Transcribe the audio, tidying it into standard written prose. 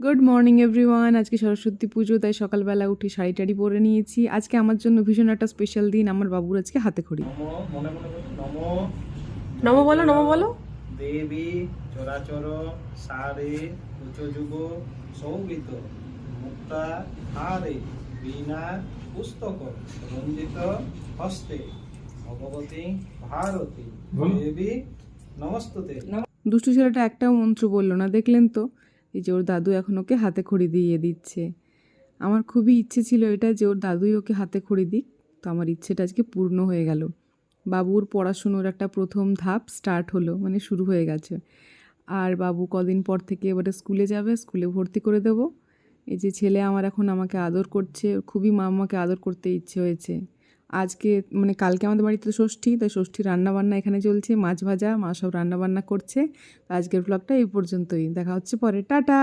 Good morning everyone. আজকে সরস্বতী পুজো, তাই সকালবেলা উঠে শাড়ি টাড়ি পরে নিয়েছি। আজকে আমার জন্য ভীষণ একটা স্পেশাল দিন। আমার বাবুর আজকে হাতে খড়ি। নমো বলো, নমো বলো। দেবী চরাচর সারে উচ্চযুগ সৌগীত মুক্তা হারে বীণা পুস্তক রঞ্জিত হস্তে ভগবতী ভারতী দেবী নমস্তুতে। দুষ্টু ছেলেটা একটাও মন্ত্র বললো না, দেখলেন তো? এই যে ওর দাদু এখন ওকে হাতে খড়ি দিয়ে দিচ্ছে। আমার খুবই ইচ্ছে ছিল এটা যে ওর দাদুই ওকে হাতে খড়ি দিক, তো আমার ইচ্ছেটা আজকে পূর্ণ হয়ে গেল। বাবুর পড়াশুনোর একটা প্রথম ধাপ স্টার্ট হলো, মানে শুরু হয়ে গেছে। আর বাবু কদিন পর থেকে এবারে স্কুলে যাবে, স্কুলে ভর্তি করে দেবো। এই যে ছেলে আমার এখন আমাকে আদর করছে, ওর খুবই মাম্মাকে আদর করতে ইচ্ছে হয়েছে। আজকে মানে কালকে আমাদের বাড়িতে তো ষষ্ঠী, তাই ষষ্ঠী রান্নাবান্না এখানে চলছে, মাছ ভাজা, মা সব রান্নাবান্না করছে। আজকের ব্লগটা এই পর্যন্তই, দেখা হচ্ছে পরে, টাটা।